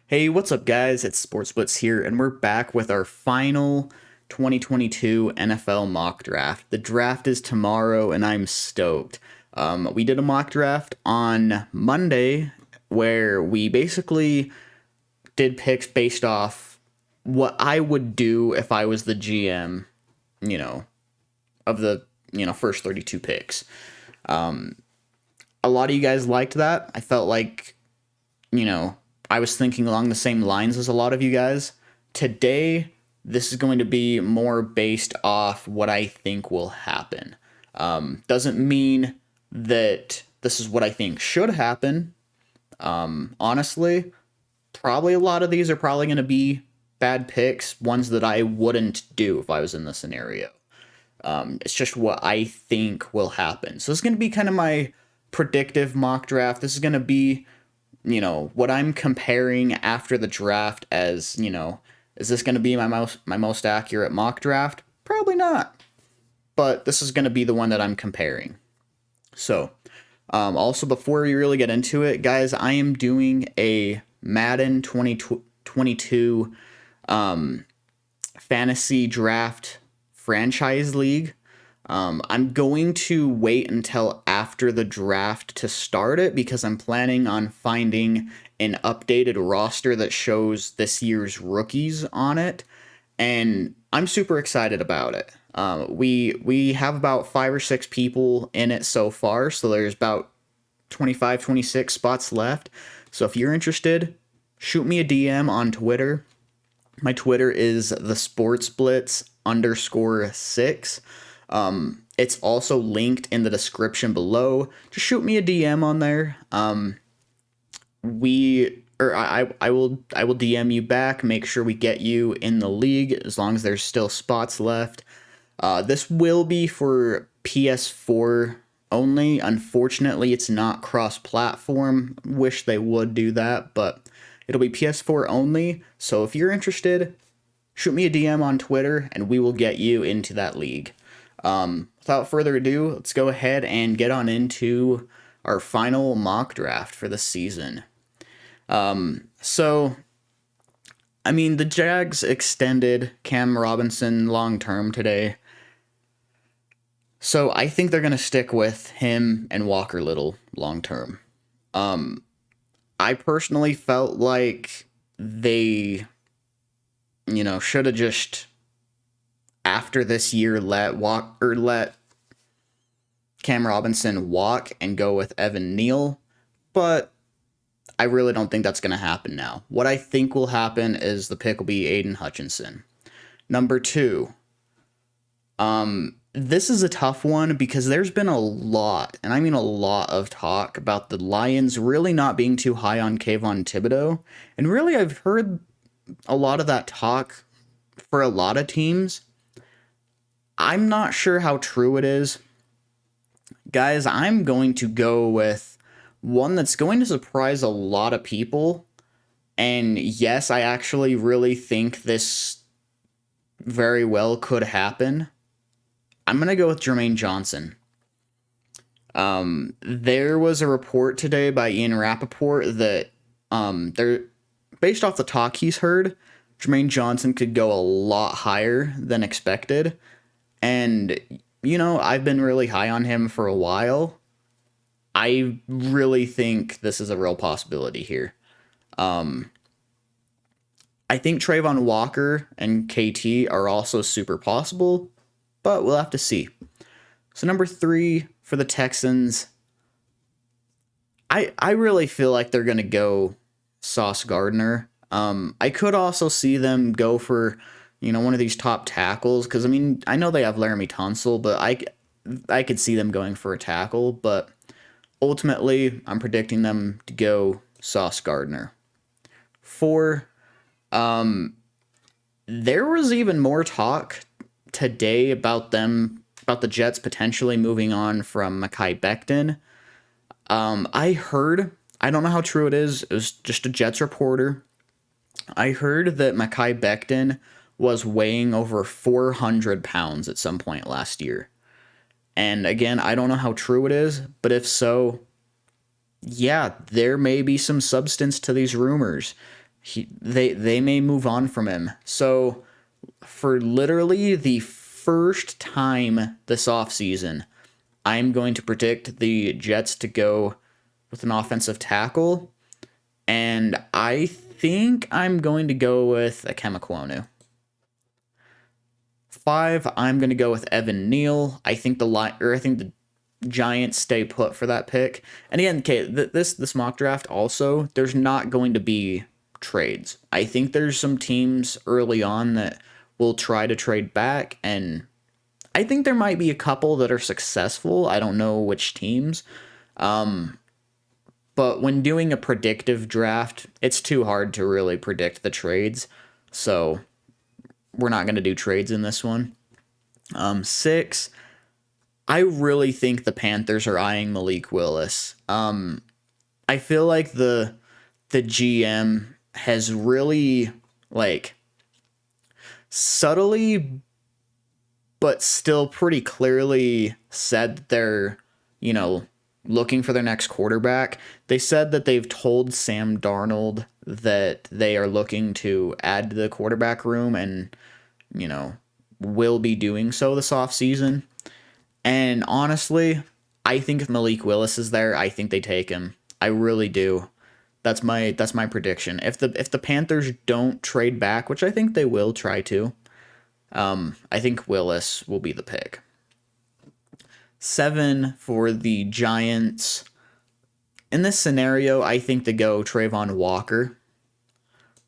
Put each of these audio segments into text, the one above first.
Hey, what's up, guys? It's Sports Blitz here, and we're back with our final 2022 NFL mock draft. The draft is tomorrow, and I'm stoked. We did a mock draft on Monday where we basically did picks based off what I would do if I was the GM, you know, of the first 32 picks. A lot of you guys liked that. I felt like you know, I was thinking along the same lines as a lot of you guys. Today, this is going to be more based off what I think will happen. Doesn't mean that this is what I think should happen. Honestly, probably a lot of these are probably going to be bad picks, ones that I wouldn't do if I was in the scenario. It's just what I think will happen. So this is going to be kind of my predictive mock draft. This is going to be what I'm comparing after the draft as, is this going to be my most accurate mock draft? Probably not. But this is going to be the one that I'm comparing. So, also before we really get into it, guys, I am doing a Madden 2022 fantasy draft franchise league. I'm going to wait until after the draft to start it because I'm planning on finding an updated roster that shows this year's rookies on it, and I'm super excited about it. We have about 5 or 6 people in it so far, so there's about 25, 26 spots left. So if you're interested, shoot me a DM on Twitter. My Twitter is thesportsblitz_6. It's also linked in the description below. Just shoot me a DM on there. I will DM you back. Make sure we get you in the league as long as there's still spots left. This will be for PS4 only. Unfortunately, it's not cross-platform. Wish they would do that, but it'll be PS4 only. So if you're interested, shoot me a DM on Twitter, and we will get you into that league. Without further ado, let's go ahead and get on into our final mock draft for the season. The Jags extended Cam Robinson long-term today. So I think they're going to stick with him and Walker Little long-term. I personally felt like they, should have just after this year let Cam Robinson walk and go with Evan Neal, but I really don't think that's going to happen now. What I think will happen is the pick will be Aiden Hutchinson. Number 2. This is a tough one because there's been a lot, and I mean a lot of talk about the Lions really not being too high on Kayvon Thibodeau, and really I've heard a lot of that talk for a lot of teams. I'm not sure how true it is. Guys, I'm going to go with one that's going to surprise a lot of people. And yes, I actually really think this very well could happen. I'm going to go with Jermaine Johnson. There was a report today by Ian Rappaport that they're based off the talk he's heard, Jermaine Johnson could go a lot higher than expected. And, I've been really high on him for a while. I really think this is a real possibility here. I think Trayvon Walker and KT are also super possible, but we'll have to see. So number 3 for the Texans, I really feel like they're going to go Sauce Gardner. I could also see them go for one of these top tackles, because I know they have Laramie Tunsil, but I could see them going for a tackle, but ultimately I'm predicting them to go Sauce Gardner. 4, there was even more talk today about the Jets potentially moving on from Mekhi Becton. I heard, I don't know how true it was just a Jets reporter. I heard that Mekhi Becton was weighing over 400 pounds at some point last year. And again, I don't know how true it is, but if so, yeah, there may be some substance to these rumors. They may move on from him. So for literally the first time this offseason, I'm going to predict the Jets to go with an offensive tackle, and I think I'm going to go with Ikem Ekwonu. 5, I'm going to go with Evan Neal. I think the Giants stay put for that pick. And again, okay, this mock draft also, there's not going to be trades. I think there's some teams early on that will try to trade back, and I think there might be a couple that are successful. I don't know which teams. But when doing a predictive draft, it's too hard to really predict the trades. So we're not going to do trades in this one. 6, I really think the Panthers are eyeing Malik Willis. I feel like the GM has really, like, subtly but still pretty clearly said that they're, looking for their next quarterback. They said that they've told Sam Darnold that they are looking to add to the quarterback room and, will be doing so this offseason. And honestly, I think if Malik Willis is there, I think they take him. I really do. That's my prediction. If the Panthers don't trade back, which I think they will try to, I think Willis will be the pick. 7 for the Giants. In this scenario, I think they go Trayvon Walker.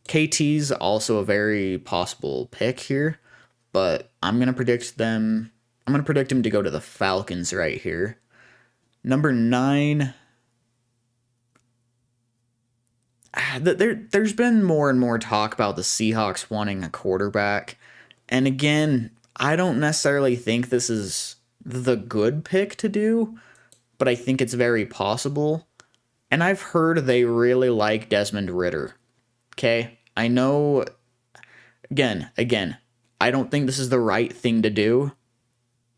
KT's also a very possible pick here, but I'm going to predict him to go to the Falcons right here. Number 9. There's been more and more talk about the Seahawks wanting a quarterback. And again, I don't necessarily think this is the good pick to do, but I think it's very possible. And I've heard they really like Desmond Ridder. Okay? I know, again, I don't think this is the right thing to do,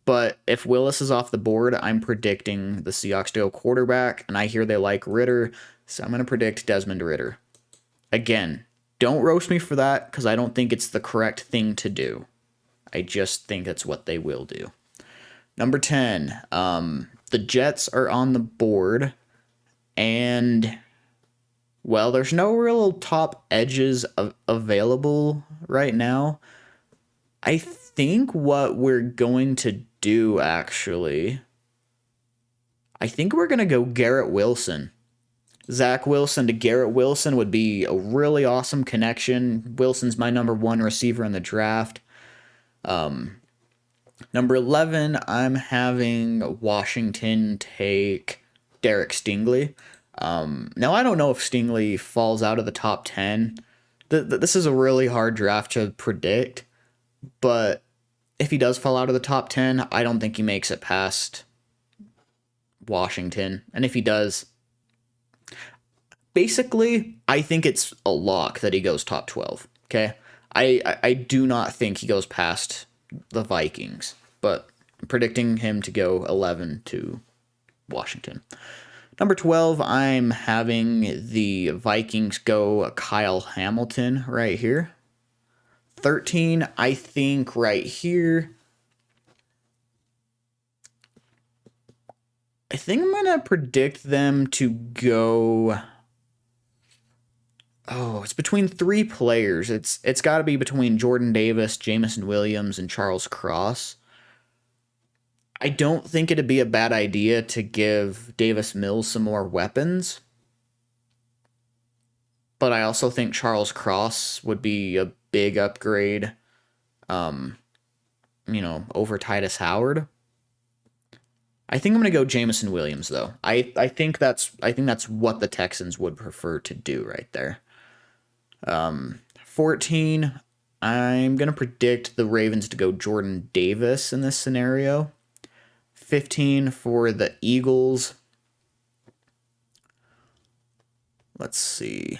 but if Willis is off the board, I'm predicting the Seahawks to go quarterback, and I hear they like Ridder, so I'm going to predict Desmond Ridder. Again, don't roast me for that, because I don't think it's the correct thing to do. I just think it's what they will do. Number 10, the Jets are on the board, and, well, there's no real top edges available right now. I think what we're going to do, actually, I think we're going to go Garrett Wilson. Zach Wilson to Garrett Wilson would be a really awesome connection. Wilson's my number 1 receiver in the draft. Number 11, I'm having Washington take Derek Stingley. Now, I don't know if Stingley falls out of the top 10. This is a really hard draft to predict, but if he does fall out of the top 10, I don't think he makes it past Washington. And if he does, basically, I think it's a lock that he goes top 12. Okay? I do not think he goes past the Vikings, but I'm predicting him to go 11 to Washington. Number 12, I'm having the Vikings go Kyle Hamilton right here. 13, I think right here, I think I'm going to predict them to go... Oh, it's between 3 players. It's got to be between Jordan Davis, Jamison Williams, and Charles Cross. I don't think it'd be a bad idea to give Davis Mills some more weapons. But I also think Charles Cross would be a big upgrade, over Titus Howard. I think I'm going to go Jamison Williams, though. I think that's what the Texans would prefer to do right there. 14, I'm going to predict the Ravens to go Jordan Davis in this scenario. 15 for the Eagles. Let's see.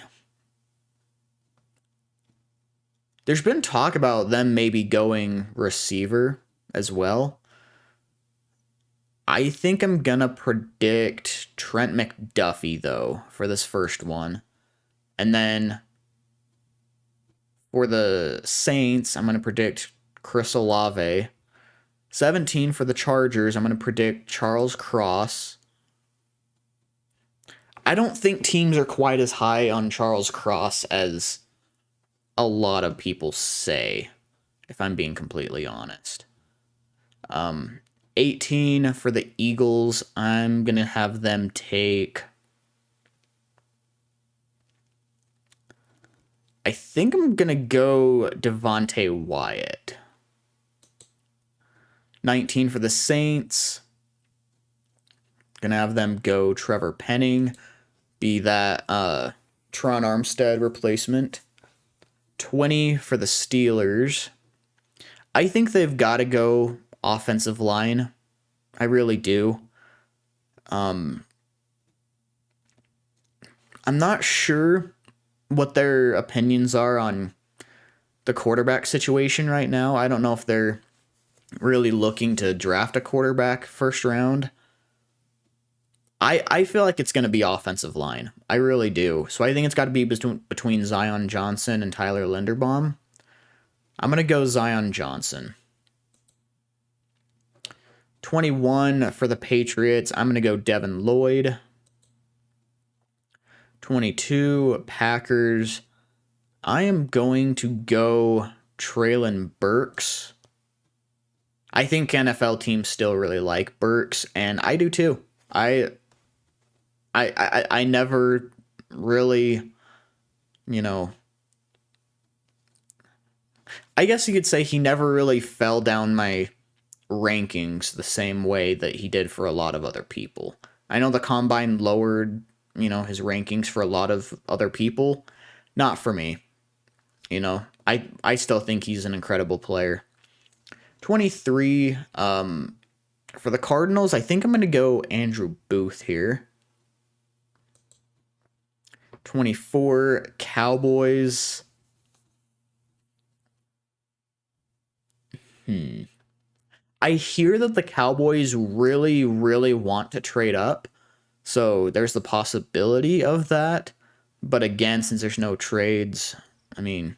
There's been talk about them maybe going receiver as well. I think I'm going to predict Trent McDuffie, though, for this first one. And then For the Saints, I'm going to predict Chris Olave. 17 for the Chargers, I'm going to predict Charles Cross. I don't think teams are quite as high on Charles Cross as a lot of people say, if I'm being completely honest. 18 for the Eagles, I'm going to have them take... I think I'm going to go Devontae Wyatt. 19 for the Saints. Going to have them go Trevor Penning, be that Tron Armstead replacement. 20 for the Steelers. I think they've got to go offensive line. I really do. I'm not sure what their opinions are on the quarterback situation right now. I don't know if they're really looking to draft a quarterback first round. I feel like it's going to be offensive line. I really do. So I think it's got to be between Zion Johnson and Tyler Linderbaum. I'm going to go Zion Johnson. 21 for the Patriots. I'm going to go Devin Lloyd. 22 Packers. I am going to go Treylon Burks. I think NFL teams still really like Burks, and I do too. I never really, I guess you could say he never really fell down my rankings the same way that he did for a lot of other people. I know the Combine lowered, his rankings for a lot of other people. Not for me. I still think he's an incredible player. 23, for the Cardinals, I think I'm going to go Andrew Booth here. 24, Cowboys. I hear that the Cowboys really, really want to trade up. So there's the possibility of that. But again, since there's no trades, I mean,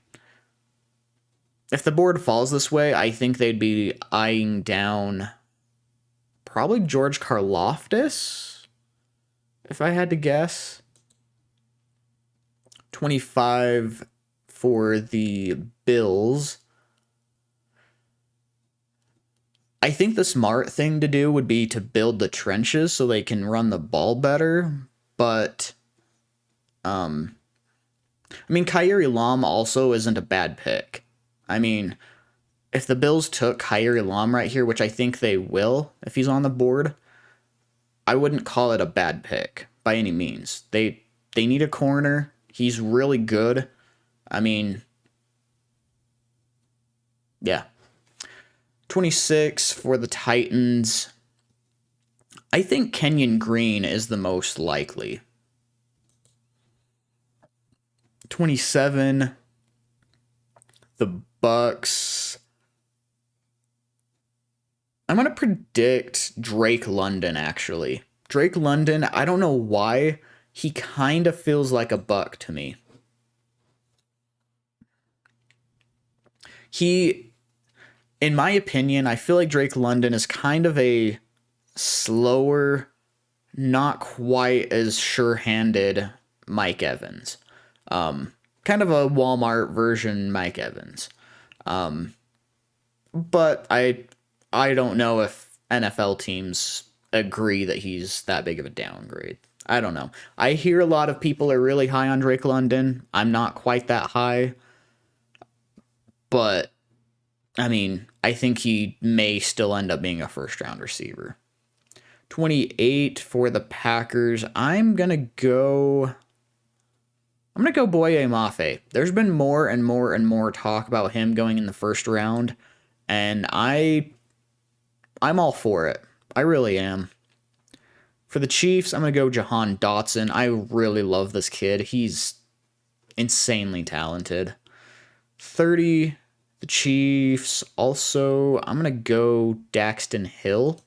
if the board falls this way, I think they'd be eyeing down probably George Karlaftis, if I had to guess. 25 for the Bills. I think the smart thing to do would be to build the trenches so they can run the ball better, but Kyrie Lam also isn't a bad pick. I mean, if the Bills took Kyrie Lam right here, which I think they will if he's on the board, I wouldn't call it a bad pick by any means. They need a corner. He's really good. I mean, yeah. 26 for the Titans. I think Kenyon Green is the most likely. 27, the Bucks. I'm going to predict Drake London, actually. Drake London, I don't know why, he kind of feels like a Buck to me. In my opinion, I feel like Drake London is kind of a slower, not quite as sure-handed Mike Evans. Kind of a Walmart version Mike Evans. But I don't know if NFL teams agree that he's that big of a downgrade. I don't know. I hear a lot of people are really high on Drake London. I'm not quite that high. But, I mean, I think he may still end up being a first-round receiver. 28 for the Packers. I'm going to go Boye Mafe. There's been more and more and more talk about him going in the first round, and I'm all for it. I really am. For the Chiefs, I'm going to go Jahan Dotson. I really love this kid. He's insanely talented. 30, the Chiefs. Also, I'm going to go Daxton Hill.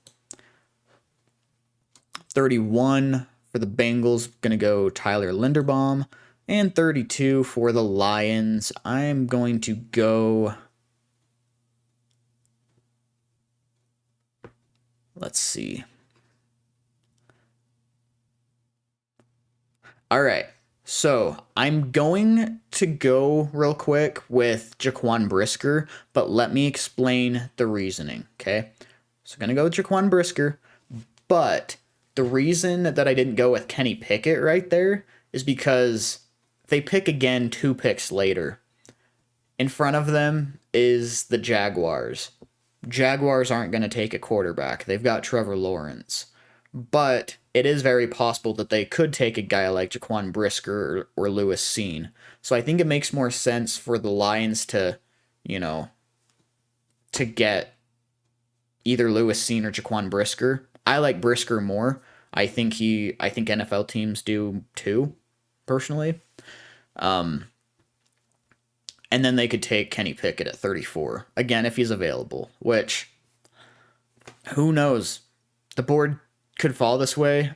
31 for the Bengals. Going to go Tyler Linderbaum. And 32 for the Lions. I'm going to go... Let's see. All right. So I'm going to go real quick with Jaquan Brisker, but let me explain the reasoning, okay? So I'm going to go with Jaquan Brisker, but the reason that I didn't go with Kenny Pickett right there is because they pick again 2 picks later. In front of them is the Jaguars. Jaguars aren't going to take a quarterback. They've got Trevor Lawrence. But it is very possible that they could take a guy like Jaquan Brisker or Lewis Seen. So I think it makes more sense for the Lions to, to get either Lewis Seen or Jaquan Brisker. I like Brisker more. I think NFL teams do too, personally. And then they could take Kenny Pickett at 34. Again, if he's available, which, who knows? The board could fall this way.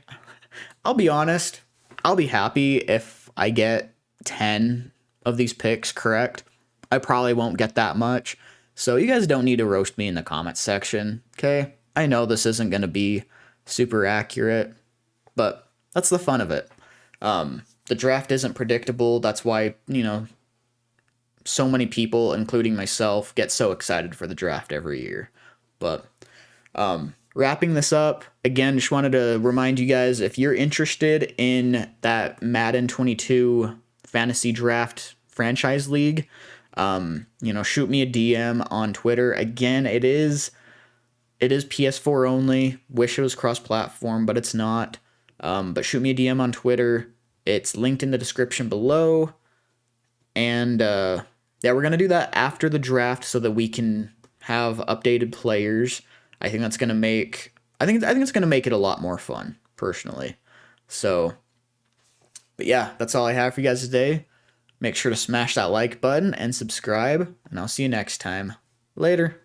I'll be honest. I'll be happy if I get 10 of these picks correct. I probably won't get that much. So you guys don't need to roast me in the comments section, okay? I know this isn't going to be super accurate, but that's the fun of it. The draft isn't predictable. That's why, so many people, including myself, get so excited for the draft every year. But wrapping this up, again, just wanted to remind you guys, if you're interested in that Madden 22 fantasy draft franchise league, shoot me a DM on Twitter. Again, it is PS4 only. Wish it was cross-platform, but it's not. But shoot me a DM on Twitter. It's linked in the description below. And we're going to do that after the draft so that we can have updated players. I think it's going to make it a lot more fun, personally. So, but yeah, that's all I have for you guys today. Make sure to smash that like button and subscribe, and I'll see you next time. Later.